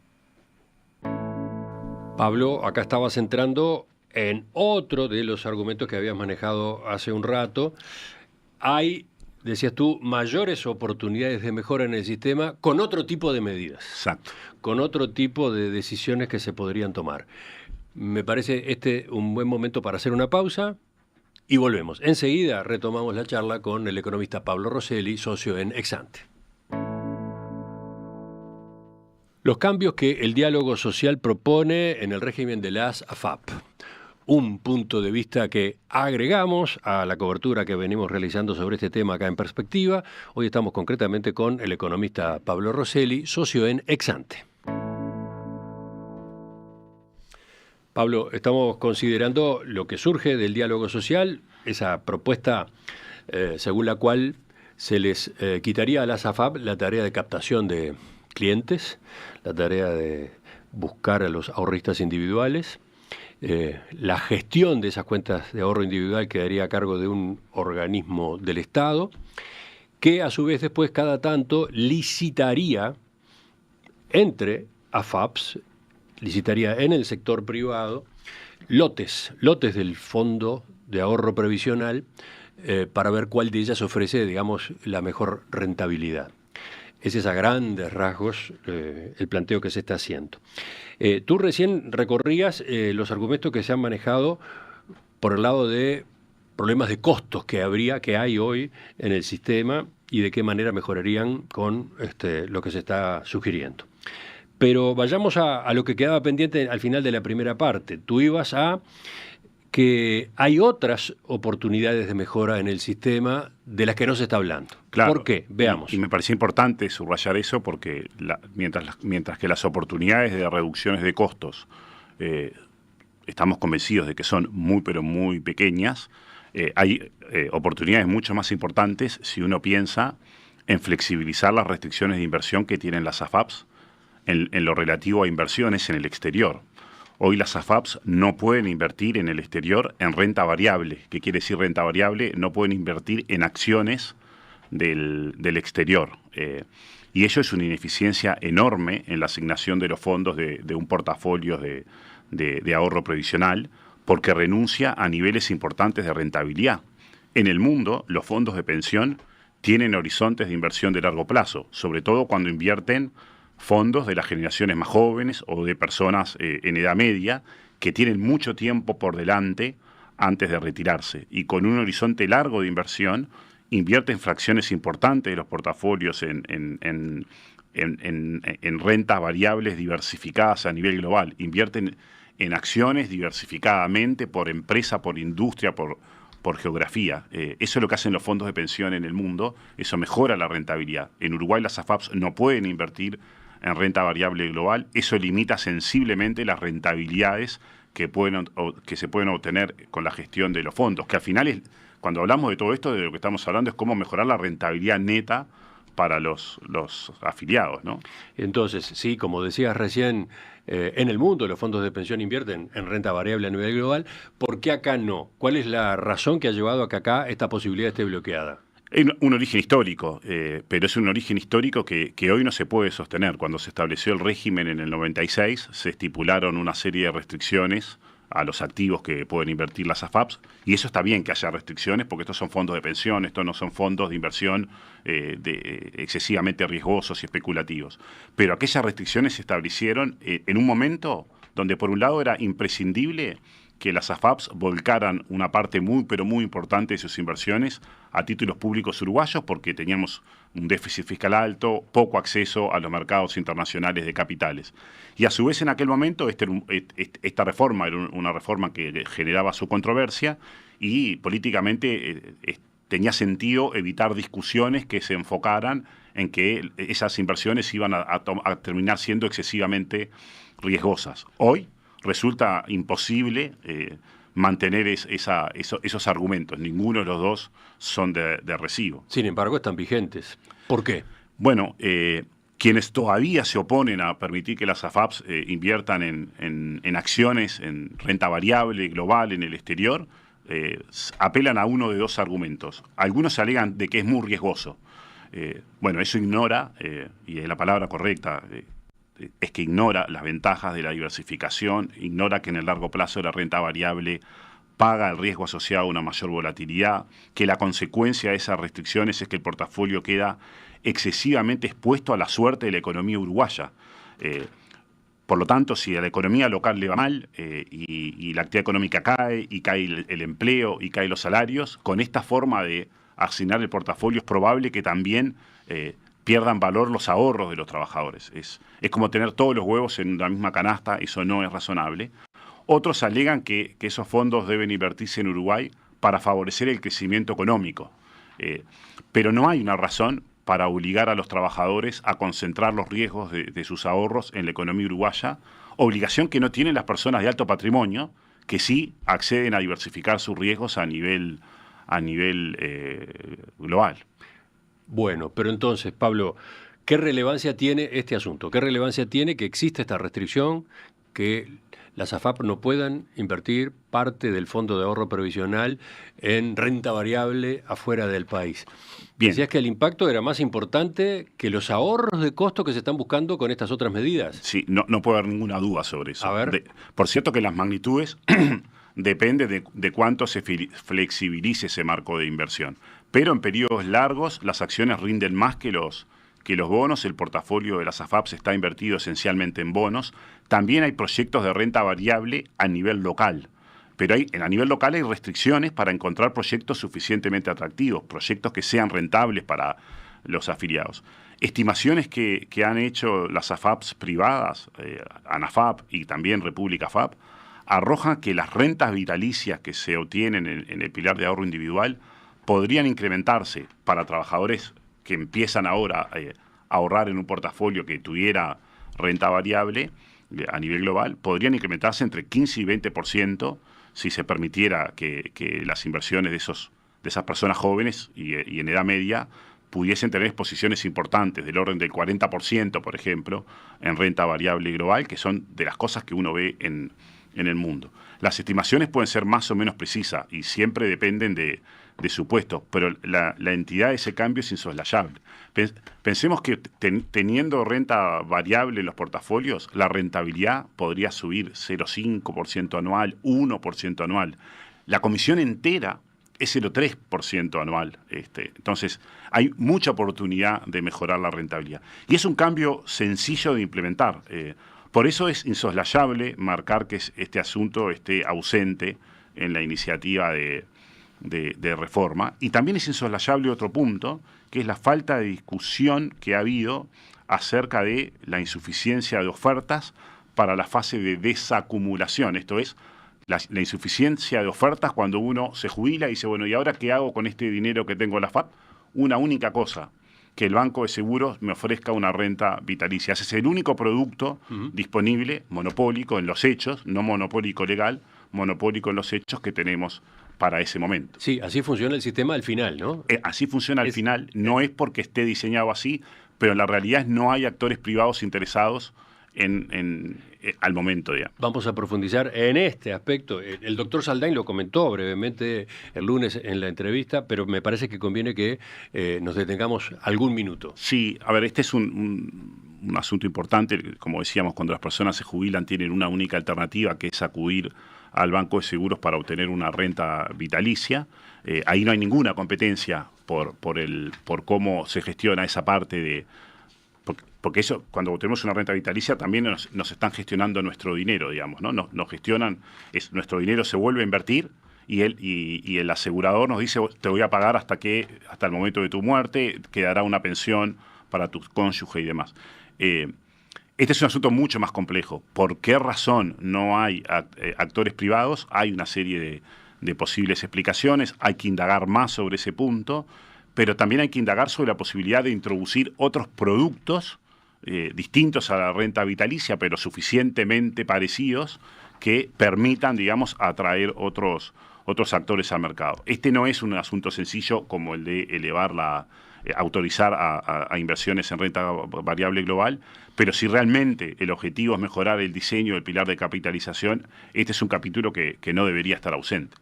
Pablo, acá estabas entrando en otro de los argumentos que habías manejado hace un rato. Hay, decías tú, mayores oportunidades de mejora en el sistema con otro tipo de medidas. Exacto. Con otro tipo de decisiones que se podrían tomar. Me parece un buen momento para hacer una pausa y volvemos. Enseguida retomamos la charla con el economista Pablo Rosselli, socio en Exante. Los cambios que el diálogo social propone en el régimen de las AFAP. Un punto de vista que agregamos a la cobertura que venimos realizando sobre este tema acá en Perspectiva. Hoy estamos concretamente con el economista Pablo Rosselli, socio en Exante. Pablo, estamos considerando lo que surge del diálogo social, esa propuesta según la cual se les quitaría a las AFAP la tarea de captación de clientes, la tarea de buscar a los ahorristas individuales. La gestión de esas cuentas de ahorro individual quedaría a cargo de un organismo del Estado, que a su vez después cada tanto licitaría entre AFAPs, licitaría en el sector privado lotes del Fondo de Ahorro Previsional para ver cuál de ellas ofrece, digamos, la mejor rentabilidad. Ese es a grandes rasgos el planteo que se está haciendo. Tú recién recorrías los argumentos que se han manejado por el lado de problemas de costos que hay hoy en el sistema y de qué manera mejorarían con lo que se está sugiriendo. Pero vayamos a lo que quedaba pendiente al final de la primera parte. Tú ibas a que hay otras oportunidades de mejora en el sistema de las que no se está hablando. Claro, ¿por qué? Veamos. Y me parecía importante subrayar eso porque mientras que las oportunidades de reducciones de costos estamos convencidos de que son muy pero muy pequeñas, hay oportunidades mucho más importantes si uno piensa en flexibilizar las restricciones de inversión que tienen las AFAPs en lo relativo a inversiones en el exterior. Hoy las AFAPs no pueden invertir en el exterior en renta variable. ¿Qué quiere decir renta variable? No pueden invertir en acciones del exterior. Y eso es una ineficiencia enorme en la asignación de los fondos de un portafolio de ahorro previsional, porque renuncia a niveles importantes de rentabilidad. En el mundo, los fondos de pensión tienen horizontes de inversión de largo plazo, sobre todo cuando invierten fondos de las generaciones más jóvenes o de personas en edad media que tienen mucho tiempo por delante antes de retirarse y con un horizonte largo de inversión invierte en fracciones importantes de los portafolios en rentas variables diversificadas a nivel global. Invierten en acciones diversificadamente por empresa, por industria, por geografía. Eso es lo que hacen los fondos de pensión en el mundo. Eso mejora la rentabilidad. En Uruguay las AFAPs no pueden invertir en renta variable global. Eso limita sensiblemente las rentabilidades que se pueden obtener con la gestión de los fondos, que al final cuando hablamos de todo esto, de lo que estamos hablando es cómo mejorar la rentabilidad neta para los afiliados, ¿no? Entonces, sí, como decías recién, en el mundo los fondos de pensión invierten en renta variable a nivel global. ¿Por qué acá no? ¿Cuál es la razón que ha llevado a que acá esta posibilidad esté bloqueada? Hay un origen histórico, pero es un origen histórico que hoy no se puede sostener. Cuando se estableció el régimen en el 96, se estipularon una serie de restricciones a los activos que pueden invertir las AFAPs, y eso está bien que haya restricciones, porque estos son fondos de pensión, estos no son fondos de inversión excesivamente riesgosos y especulativos. Pero aquellas restricciones se establecieron en un momento donde por un lado era imprescindible que las AFAPs volcaran una parte muy, pero muy importante de sus inversiones a títulos públicos uruguayos, porque teníamos un déficit fiscal alto, poco acceso a los mercados internacionales de capitales. Y a su vez en aquel momento esta reforma era una reforma que generaba su controversia y políticamente tenía sentido evitar discusiones que se enfocaran en que esas inversiones iban a terminar siendo excesivamente riesgosas. Hoy resulta imposible mantener esos argumentos. Ninguno de los dos son de recibo. Sin embargo, están vigentes. ¿Por qué? Bueno, quienes todavía se oponen a permitir que las AFAPs inviertan en acciones, en renta variable global en el exterior, apelan a uno de dos argumentos. Algunos alegan de que es muy riesgoso. Bueno, eso ignora, y es la palabra correcta, es que ignora las ventajas de la diversificación, ignora que en el largo plazo la renta variable paga el riesgo asociado a una mayor volatilidad, que la consecuencia de esas restricciones es que el portafolio queda excesivamente expuesto a la suerte de la economía uruguaya. Por lo tanto, si a la economía local le va mal y la actividad económica cae, y cae el empleo, y caen los salarios, con esta forma de asignar el portafolio es probable que también pierdan valor los ahorros de los trabajadores. Es como tener todos los huevos en la misma canasta, eso no es razonable. Otros alegan que esos fondos deben invertirse en Uruguay para favorecer el crecimiento económico. Pero no hay una razón para obligar a los trabajadores a concentrar los riesgos de sus ahorros en la economía uruguaya, obligación que no tienen las personas de alto patrimonio, que sí acceden a diversificar sus riesgos a nivel global. Bueno, pero entonces, Pablo, ¿qué relevancia tiene este asunto? ¿Qué relevancia tiene que existe esta restricción, que las AFAP no puedan invertir parte del fondo de ahorro previsional en renta variable afuera del país? Bien. Decías que el impacto era más importante que los ahorros de costo que se están buscando con estas otras medidas. Sí, no puede haber ninguna duda sobre eso. A ver. Por cierto que las magnitudes depende de cuánto se flexibilice ese marco de inversión. Pero en periodos largos las acciones rinden más que los bonos. El portafolio de las AFAPs está invertido esencialmente en bonos. También hay proyectos de renta variable a nivel local. Pero a nivel local hay restricciones para encontrar proyectos suficientemente atractivos, proyectos que sean rentables para los afiliados. Estimaciones que han hecho las AFAPs privadas, ANAFAP y también República FAP, arrojan que las rentas vitalicias que se obtienen en el pilar de ahorro individual podrían incrementarse para trabajadores que empiezan ahora a ahorrar en un portafolio que tuviera renta variable a nivel global, podrían incrementarse entre 15 y 20% si se permitiera que las inversiones de esas personas jóvenes y en edad media pudiesen tener exposiciones importantes, del orden del 40%, por ejemplo, en renta variable global, que son de las cosas que uno ve en el mundo. Las estimaciones pueden ser más o menos precisas y siempre dependen de supuestos, pero la entidad de ese cambio es insoslayable. Pensemos que teniendo renta variable en los portafolios, la rentabilidad podría subir 0,5% anual, 1% anual. La comisión entera es 0,3% anual. Entonces, hay mucha oportunidad de mejorar la rentabilidad. Y es un cambio sencillo de implementar. Por eso es insoslayable marcar que este asunto esté ausente en la iniciativa de de reforma. Y también es insoslayable otro punto, que es la falta de discusión que ha habido acerca de la insuficiencia de ofertas para la fase de desacumulación. Esto es, la insuficiencia de ofertas cuando uno se jubila y dice, bueno, ¿y ahora qué hago con este dinero que tengo en la AFAP? Una única cosa, que el Banco de Seguros me ofrezca una renta vitalicia. Ese es el único producto disponible, monopólico en los hechos, no monopólico legal, monopólico en los hechos que tenemos para ese momento. Sí, así funciona el sistema al final, ¿no? Así funciona al final, no es porque esté diseñado así, pero en la realidad no hay actores privados interesados al momento ya. Vamos a profundizar en este aspecto. El doctor Saldain lo comentó brevemente el lunes en la entrevista, pero me parece que conviene que nos detengamos algún minuto. Sí, a ver, este es un asunto importante. Como decíamos, cuando las personas se jubilan tienen una única alternativa, que es acudir al Banco de Seguros para obtener una renta vitalicia. Ahí no hay ninguna competencia por cómo se gestiona esa parte de... Porque eso, cuando tenemos una renta vitalicia, también nos están gestionando nuestro dinero, digamos, ¿no? Nos gestionan, nuestro dinero se vuelve a invertir y el asegurador nos dice, te voy a pagar hasta el momento de tu muerte, quedará una pensión para tu cónyuge y demás. Este es un asunto mucho más complejo. ¿Por qué razón no hay actores privados? Hay una serie de posibles explicaciones, hay que indagar más sobre ese punto, pero también hay que indagar sobre la posibilidad de introducir otros productos distintos a la renta vitalicia, pero suficientemente parecidos que permitan, digamos, atraer otros actores al mercado. Este no es un asunto sencillo como el de autorizar a inversiones en renta variable global, pero si realmente el objetivo es mejorar el diseño del pilar de capitalización, este es un capítulo que no debería estar ausente.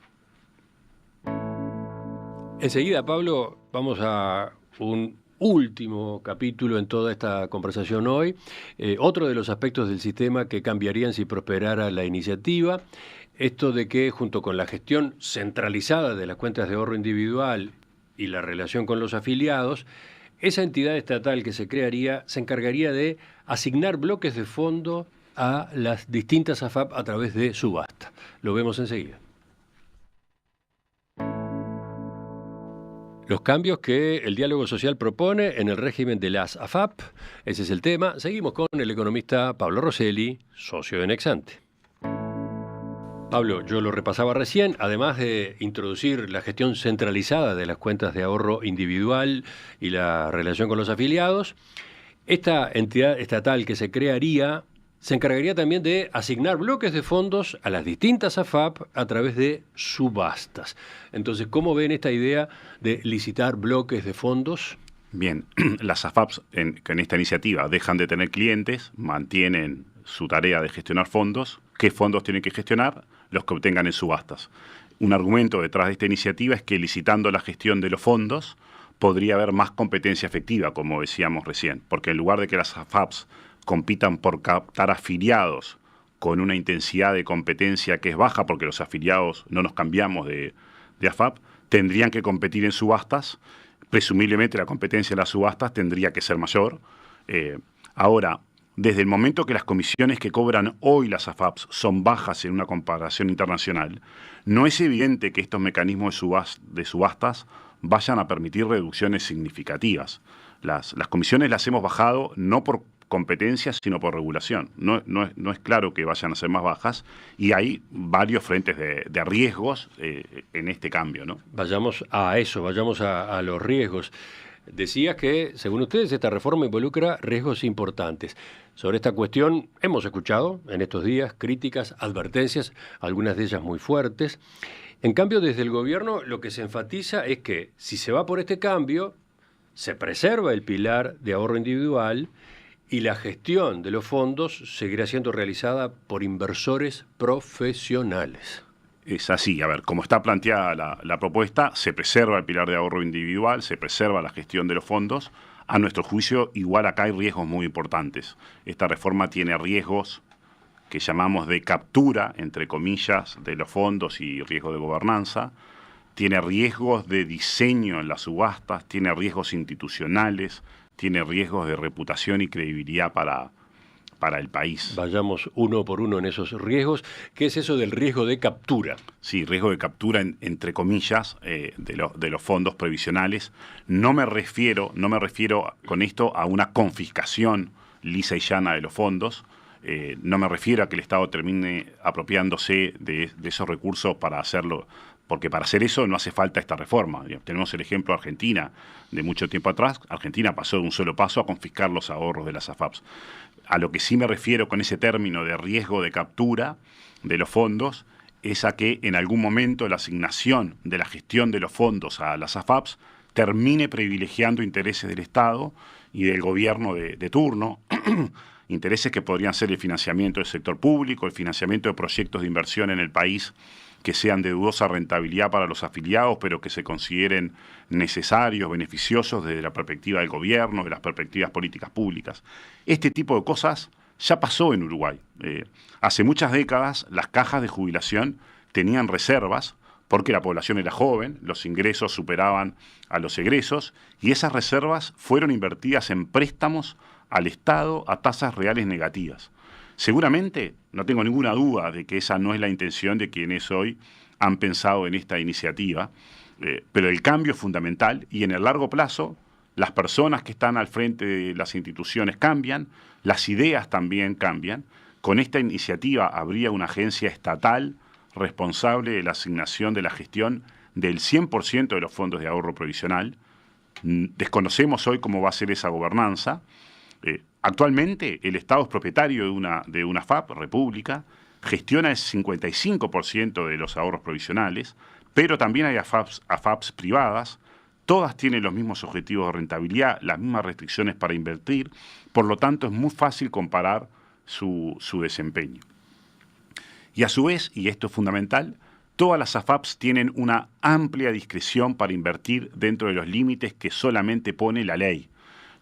Enseguida, Pablo, vamos a un último capítulo en toda esta conversación hoy. Otro de los aspectos del sistema que cambiarían si prosperara la iniciativa, esto de que junto con la gestión centralizada de las cuentas de ahorro individual y la relación con los afiliados, esa entidad estatal que se crearía se encargaría de asignar bloques de fondo a las distintas AFAP a través de subasta. Lo vemos enseguida. Los cambios que el diálogo social propone en el régimen de las AFAP, ese es el tema. Seguimos con el economista Pablo Rosselli, socio de Nexante. Pablo, yo lo repasaba recién, además de introducir la gestión centralizada de las cuentas de ahorro individual y la relación con los afiliados, esta entidad estatal que se crearía se encargaría también de asignar bloques de fondos a las distintas AFAP a través de subastas. Entonces, ¿cómo ven esta idea de licitar bloques de fondos? Bien, las AFAPs en esta iniciativa dejan de tener clientes, mantienen su tarea de gestionar fondos. ¿Qué fondos tienen que gestionar? Los que obtengan en subastas. Un argumento detrás de esta iniciativa es que licitando la gestión de los fondos podría haber más competencia efectiva, como decíamos recién, porque en lugar de que las AFAPs compitan por captar afiliados con una intensidad de competencia que es baja, porque los afiliados no nos cambiamos de AFAP, tendrían que competir en subastas. Presumiblemente la competencia en las subastas tendría que ser mayor. Ahora, desde el momento que las comisiones que cobran hoy las AFAPs son bajas en una comparación internacional, no es evidente que estos mecanismos de subastas vayan a permitir reducciones significativas. Las comisiones las hemos bajado no por competencia, sino por regulación. No es claro que vayan a ser más bajas y hay varios frentes de riesgos en este cambio, ¿no? Vayamos a eso, vayamos a los riesgos. Decías que, según ustedes, esta reforma involucra riesgos importantes. Sobre esta cuestión hemos escuchado en estos días críticas, advertencias, algunas de ellas muy fuertes. En cambio, desde el gobierno lo que se enfatiza es que si se va por este cambio, se preserva el pilar de ahorro individual y la gestión de los fondos seguirá siendo realizada por inversores profesionales. Es así, a ver, como está planteada la propuesta, se preserva el pilar de ahorro individual, se preserva la gestión de los fondos. A nuestro juicio, igual acá hay riesgos muy importantes. Esta reforma tiene riesgos que llamamos de captura, entre comillas, de los fondos y riesgos de gobernanza. Tiene riesgos de diseño en las subastas, tiene riesgos institucionales, tiene riesgos de reputación y credibilidad para para el país. Vayamos uno por uno en esos riesgos. ¿Qué es eso del riesgo de captura? Sí, riesgo de captura, entre comillas, de los fondos previsionales. No me refiero con esto a una confiscación lisa y llana de los fondos. No me refiero a que el Estado termine apropiándose de esos recursos para hacerlo, porque para hacer eso no hace falta esta reforma. Tenemos el ejemplo de Argentina de mucho tiempo atrás. Argentina pasó de un solo paso a confiscar los ahorros de las AFAPs. A lo que sí me refiero con ese término de riesgo de captura de los fondos es a que en algún momento la asignación de la gestión de los fondos a las AFAPs termine privilegiando intereses del Estado y del gobierno de turno, intereses que podrían ser el financiamiento del sector público, el financiamiento de proyectos de inversión en el país que sean de dudosa rentabilidad para los afiliados, pero que se consideren necesarios, beneficiosos desde la perspectiva del gobierno, de las perspectivas políticas públicas. Este tipo de cosas ya pasó en Uruguay. Hace muchas décadas las cajas de jubilación tenían reservas porque la población era joven, los ingresos superaban a los egresos y esas reservas fueron invertidas en préstamos al Estado a tasas reales negativas. Seguramente, no tengo ninguna duda de que esa no es la intención de quienes hoy han pensado en esta iniciativa, pero el cambio es fundamental y en el largo plazo las personas que están al frente de las instituciones cambian, las ideas también cambian. Con esta iniciativa habría una agencia estatal responsable de la asignación de la gestión del 100% de los fondos de ahorro provisional. Desconocemos hoy cómo va a ser esa gobernanza. Actualmente el Estado es propietario de una FAP, República, gestiona el 55% de los ahorros provisionales, pero también hay AFAPs privadas, todas tienen los mismos objetivos de rentabilidad, las mismas restricciones para invertir, por lo tanto es muy fácil comparar su desempeño. Y a su vez, y esto es fundamental, todas las AFAPs tienen una amplia discreción para invertir dentro de los límites que solamente pone la ley.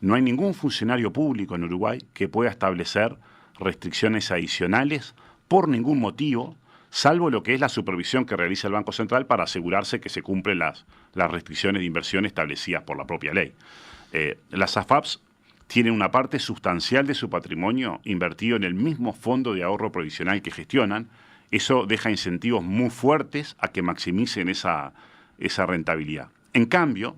No hay ningún funcionario público en Uruguay que pueda establecer restricciones adicionales por ningún motivo, salvo lo que es la supervisión que realiza el Banco Central para asegurarse que se cumplen las restricciones de inversión establecidas por la propia ley. Las AFAPs tienen una parte sustancial de su patrimonio invertido en el mismo fondo de ahorro provisional que gestionan. Eso deja incentivos muy fuertes a que maximicen esa rentabilidad. En cambio,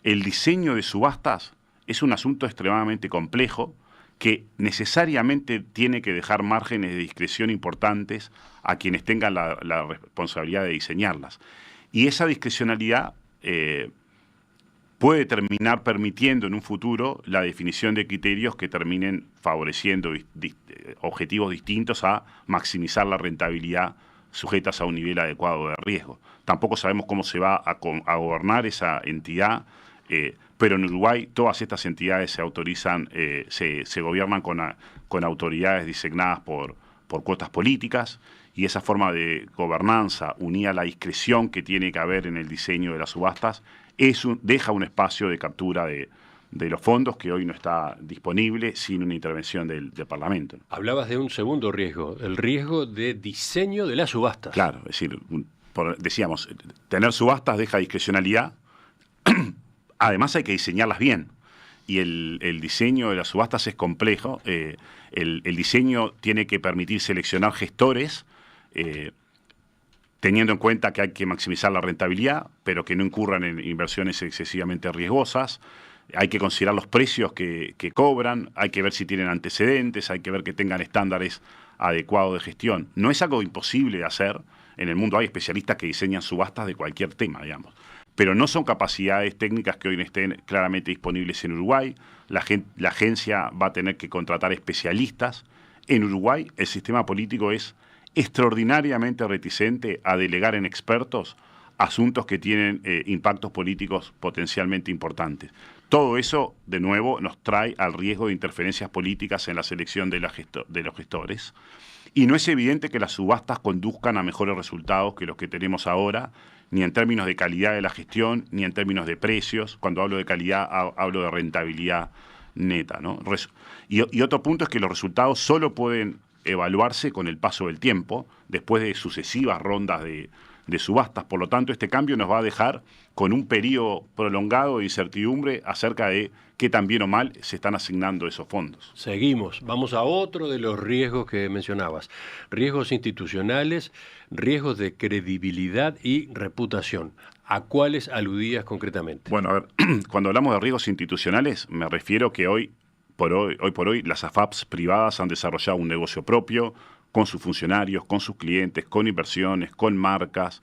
el diseño de subastas es un asunto extremadamente complejo que necesariamente tiene que dejar márgenes de discreción importantes a quienes tengan la responsabilidad de diseñarlas. Y esa discrecionalidad puede terminar permitiendo en un futuro la definición de criterios que terminen favoreciendo objetivos distintos a maximizar la rentabilidad sujetas a un nivel adecuado de riesgo. Tampoco sabemos cómo se va a gobernar esa entidad, pero en Uruguay todas estas entidades se autorizan, se gobiernan con autoridades designadas por cuotas políticas, y esa forma de gobernanza, unida a la discreción que tiene que haber en el diseño de las subastas, deja un espacio de captura de los fondos que hoy no está disponible sin una intervención del Parlamento. Hablabas de un segundo riesgo, el riesgo de diseño de las subastas. Claro, es decir, decíamos, tener subastas deja discrecionalidad. Además hay que diseñarlas bien, y el diseño de las subastas es complejo. El diseño tiene que permitir seleccionar gestores, teniendo en cuenta que hay que maximizar la rentabilidad, pero que no incurran en inversiones excesivamente riesgosas. Hay que considerar los precios que cobran, hay que ver si tienen antecedentes, hay que ver que tengan estándares adecuados de gestión. No es algo imposible de hacer. En el mundo hay especialistas que diseñan subastas de cualquier tema, digamos. Pero no son capacidades técnicas que hoy no estén claramente disponibles en Uruguay. La agencia va a tener que contratar especialistas. En Uruguay el sistema político es extraordinariamente reticente a delegar en expertos asuntos que tienen impactos políticos potencialmente importantes. Todo eso, de nuevo, nos trae al riesgo de interferencias políticas en la selección de los gestores. Y no es evidente que las subastas conduzcan a mejores resultados que los que tenemos ahora, ni en términos de calidad de la gestión, ni en términos de precios. Cuando hablo de calidad, hablo de rentabilidad neta, ¿no? Y otro punto es que los resultados solo pueden evaluarse con el paso del tiempo, después de sucesivas rondas de de subastas. Por lo tanto, este cambio nos va a dejar con un periodo prolongado de incertidumbre acerca de qué tan bien o mal se están asignando esos fondos. Seguimos, vamos a otro de los riesgos que mencionabas. Riesgos institucionales, riesgos de credibilidad y reputación. ¿A cuáles aludías concretamente? Bueno, a ver, cuando hablamos de riesgos institucionales, me refiero que hoy por hoy, las AFAPs privadas han desarrollado un negocio propio con sus funcionarios, con sus clientes, con inversiones, con marcas,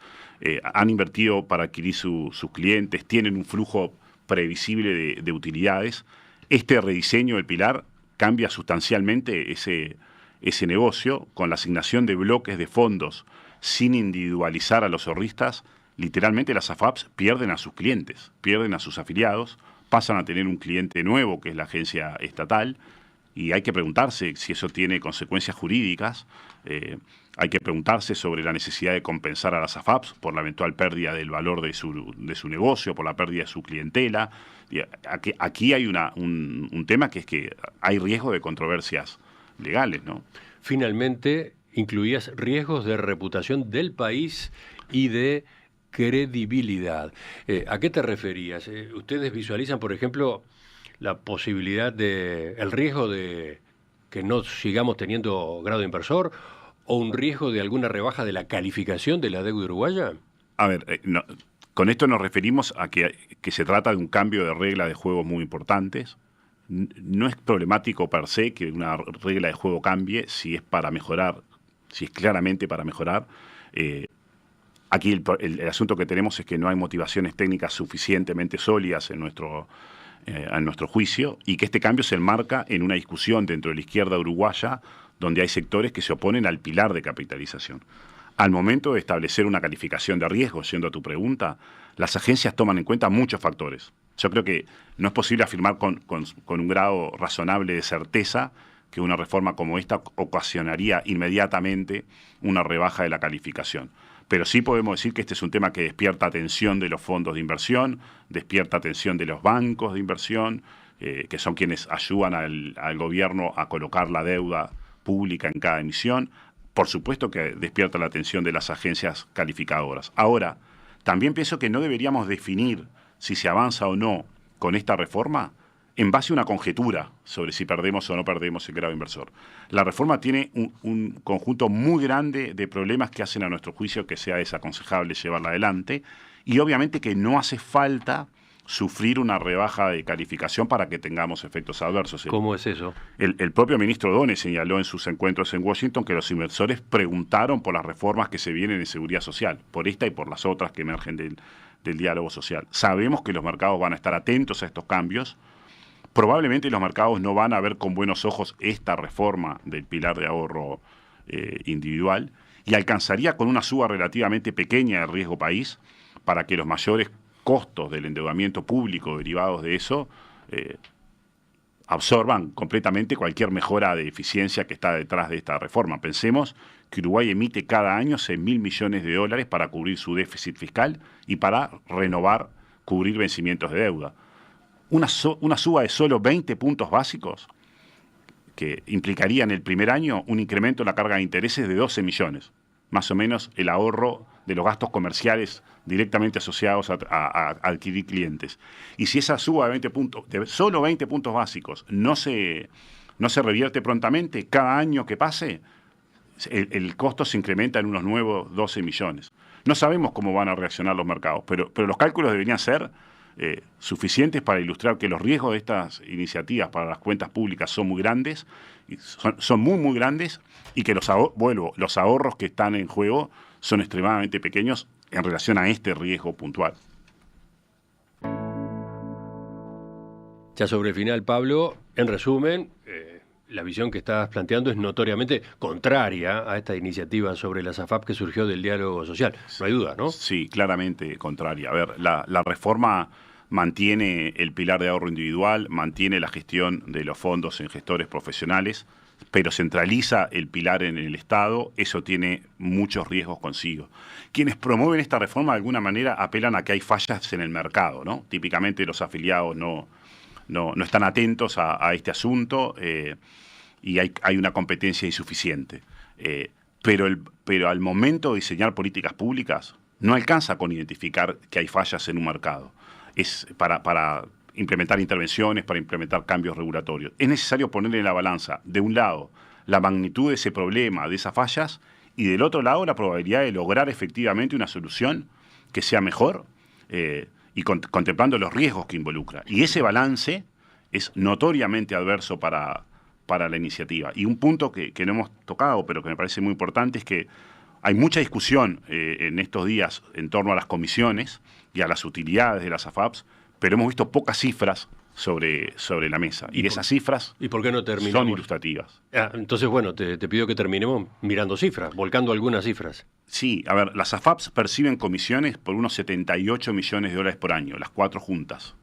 han invertido para adquirir sus clientes, tienen un flujo previsible de utilidades. Este rediseño del pilar cambia sustancialmente ese negocio con la asignación de bloques de fondos sin individualizar a los ahorristas. Literalmente las AFAPs pierden a sus clientes, pierden a sus afiliados, pasan a tener un cliente nuevo, que es la agencia estatal, y hay que preguntarse si eso tiene consecuencias jurídicas, hay que preguntarse sobre la necesidad de compensar a las AFAPs por la eventual pérdida del valor de su negocio, por la pérdida de su clientela. Y aquí hay un tema que es que hay riesgo de controversias legales, ¿no? Finalmente, incluías riesgos de reputación del país y de credibilidad. ¿A qué te referías? ¿Ustedes visualizan, por ejemplo, la posibilidad el riesgo de que no sigamos teniendo grado inversor o un riesgo de alguna rebaja de la calificación de la deuda uruguaya? A ver, con esto nos referimos a que se trata de un cambio de regla de juego muy importantes. No es problemático per se que una regla de juego cambie si es para mejorar, si es claramente para mejorar. Aquí el asunto que tenemos es que no hay motivaciones técnicas suficientemente sólidas en nuestro juicio, y que este cambio se enmarca en una discusión dentro de la izquierda uruguaya donde hay sectores que se oponen al pilar de capitalización. Al momento de establecer una calificación de riesgo, yendo a tu pregunta, las agencias toman en cuenta muchos factores. Yo creo que no es posible afirmar con un grado razonable de certeza que una reforma como esta ocasionaría inmediatamente una rebaja de la calificación. Pero sí podemos decir que este es un tema que despierta atención de los fondos de inversión, despierta atención de los bancos de inversión, que son quienes ayudan al gobierno a colocar la deuda pública en cada emisión. Por supuesto que despierta la atención de las agencias calificadoras. Ahora, también pienso que no deberíamos definir si se avanza o no con esta reforma en base a una conjetura sobre si perdemos o no perdemos el grado inversor. La reforma tiene un conjunto muy grande de problemas que hacen a nuestro juicio que sea desaconsejable llevarla adelante, y obviamente que no hace falta sufrir una rebaja de calificación para que tengamos efectos adversos. ¿Cómo es eso? El propio ministro Donne señaló en sus encuentros en Washington que los inversores preguntaron por las reformas que se vienen en seguridad social, por esta y por las otras que emergen del diálogo social. Sabemos que los mercados van a estar atentos a estos cambios. Probablemente los mercados no van a ver con buenos ojos esta reforma del pilar de ahorro individual, y alcanzaría con una suba relativamente pequeña del riesgo país para que los mayores costos del endeudamiento público derivados de eso absorban completamente cualquier mejora de eficiencia que está detrás de esta reforma. Pensemos que Uruguay emite cada año 6.000 millones de dólares para cubrir su déficit fiscal y para cubrir vencimientos de deuda. Una suba de solo 20 puntos básicos, que implicaría en el primer año un incremento en la carga de intereses de 12 millones, más o menos el ahorro de los gastos comerciales directamente asociados a adquirir clientes. Y si esa suba de solo 20 puntos básicos no se revierte prontamente, cada año que pase, el costo se incrementa en unos nuevos 12 millones. No sabemos cómo van a reaccionar los mercados, pero los cálculos deberían ser suficientes para ilustrar que los riesgos de estas iniciativas para las cuentas públicas son muy grandes, son muy, muy grandes, y que los ahorros que están en juego son extremadamente pequeños en relación a este riesgo puntual. Ya sobre el final, Pablo, en resumen, la visión que estás planteando es notoriamente contraria a esta iniciativa sobre las AFAP que surgió del diálogo social. No hay duda, ¿no? Sí, claramente contraria. A ver, la reforma mantiene el pilar de ahorro individual, mantiene la gestión de los fondos en gestores profesionales, pero centraliza el pilar en el Estado. Eso tiene muchos riesgos consigo. Quienes promueven esta reforma de alguna manera apelan a que hay fallas en el mercado, ¿no? Típicamente los afiliados no están atentos a este asunto, y hay una competencia insuficiente. Pero al momento de diseñar políticas públicas, no alcanza con identificar que hay fallas en un mercado. Es para implementar intervenciones, para implementar cambios regulatorios. Es necesario poner en la balanza, de un lado, la magnitud de ese problema, de esas fallas, y del otro lado, la probabilidad de lograr efectivamente una solución que sea mejor y contemplando los riesgos que involucra. Y ese balance es notoriamente adverso para la iniciativa. Y un punto que no hemos tocado, pero que me parece muy importante, es que hay mucha discusión en estos días en torno a las comisiones y a las utilidades de las AFAPs, pero hemos visto pocas cifras sobre la mesa. Y esas cifras ¿y por qué no terminamos? Son ilustrativas. Entonces, bueno, te pido que terminemos mirando cifras, volcando algunas cifras. Sí, a ver, las AFAPs perciben comisiones por unos 78 millones de dólares por año, las 4 juntas.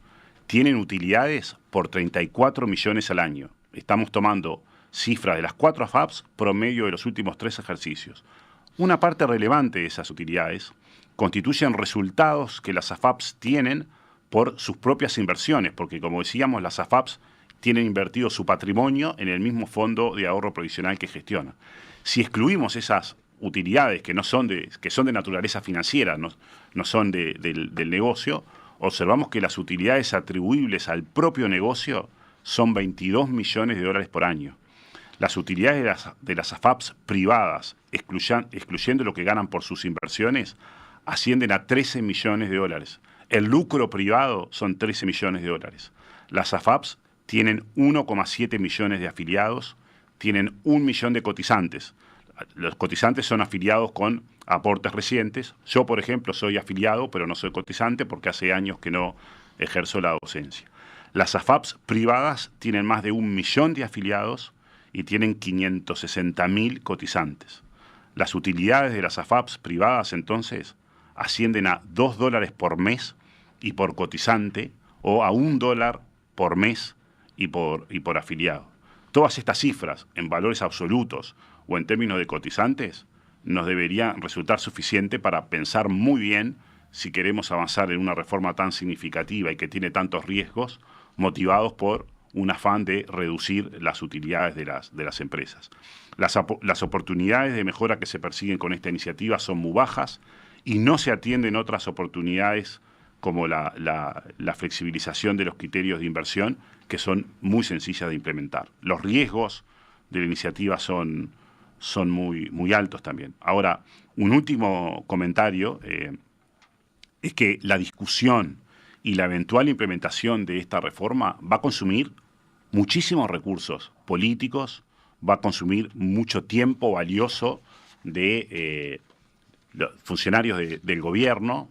Tienen utilidades por 34 millones al año. Estamos tomando cifras de las 4 AFAPs promedio de los últimos 3 ejercicios. Una parte relevante de esas utilidades constituyen resultados que las AFAPs tienen por sus propias inversiones, porque como decíamos, las AFAPs tienen invertido su patrimonio en el mismo fondo de ahorro provisional que gestiona. Si excluimos esas utilidades que son de naturaleza financiera, no son del negocio, observamos que las utilidades atribuibles al propio negocio son 22 millones de dólares por año. Las utilidades de las AFAPs privadas, excluyendo lo que ganan por sus inversiones, ascienden a 13 millones de dólares. El lucro privado son 13 millones de dólares. Las AFAPs tienen 1,7 millones de afiliados, tienen 1 millón de cotizantes. Los cotizantes son afiliados con aportes recientes. Yo, por ejemplo, soy afiliado, pero no soy cotizante porque hace años que no ejerzo la docencia. Las AFAPs privadas tienen más de 1 millón de afiliados y tienen 560.000 cotizantes. Las utilidades de las AFAPs privadas, entonces, ascienden a $2 por mes y por cotizante, o a $1 por mes y por afiliado. Todas estas cifras, en valores absolutos o en términos de cotizantes, nos deberían resultar suficiente para pensar muy bien si queremos avanzar en una reforma tan significativa y que tiene tantos riesgos, motivados por un afán de reducir las utilidades de las empresas. Las oportunidades de mejora que se persiguen con esta iniciativa son muy bajas y no se atienden otras oportunidades como la flexibilización de los criterios de inversión, que son muy sencillas de implementar. Los riesgos de la iniciativa son muy altos también. Ahora, un último comentario es que la discusión y la eventual implementación de esta reforma va a consumir muchísimos recursos políticos, va a consumir mucho tiempo valioso de los funcionarios del gobierno.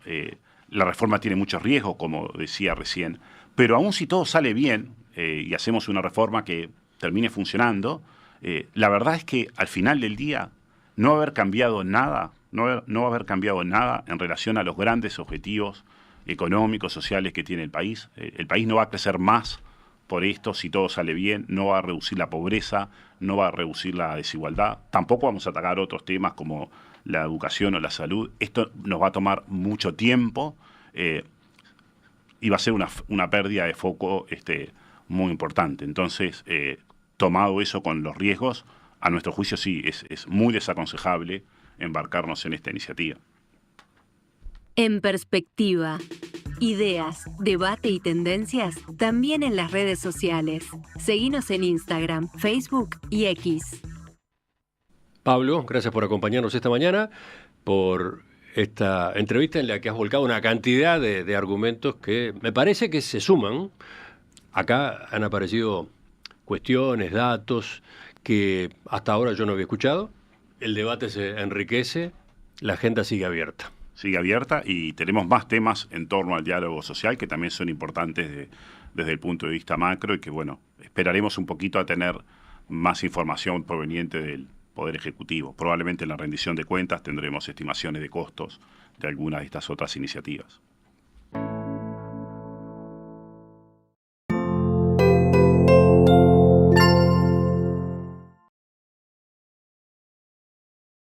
La reforma tiene muchos riesgos, como decía recién, pero aún si todo sale bien y hacemos una reforma que termine funcionando, la verdad es que al final del día no va a haber cambiado nada, no va a haber cambiado nada en relación a los grandes objetivos económicos, sociales que tiene el país. El país no va a crecer más por esto si todo sale bien, no va a reducir la pobreza, no va a reducir la desigualdad. Tampoco vamos a atacar otros temas como la educación o la salud. Esto nos va a tomar mucho tiempo y va a ser una pérdida de foco muy importante. Entonces, tomado eso con los riesgos, a nuestro juicio sí, es muy desaconsejable embarcarnos en esta iniciativa. En perspectiva, ideas, debate y tendencias también en las redes sociales. Seguinos en Instagram, Facebook y X. Pablo, gracias por acompañarnos esta mañana, por esta entrevista en la que has volcado una cantidad de argumentos que me parece que se suman. Acá han aparecido cuestiones, datos que hasta ahora yo no había escuchado. El debate se enriquece, la agenda sigue abierta. Sigue abierta y tenemos más temas en torno al diálogo social que también son importantes desde el punto de vista macro y que, bueno, esperaremos un poquito a tener más información proveniente del Poder Ejecutivo. Probablemente en la rendición de cuentas tendremos estimaciones de costos de algunas de estas otras iniciativas.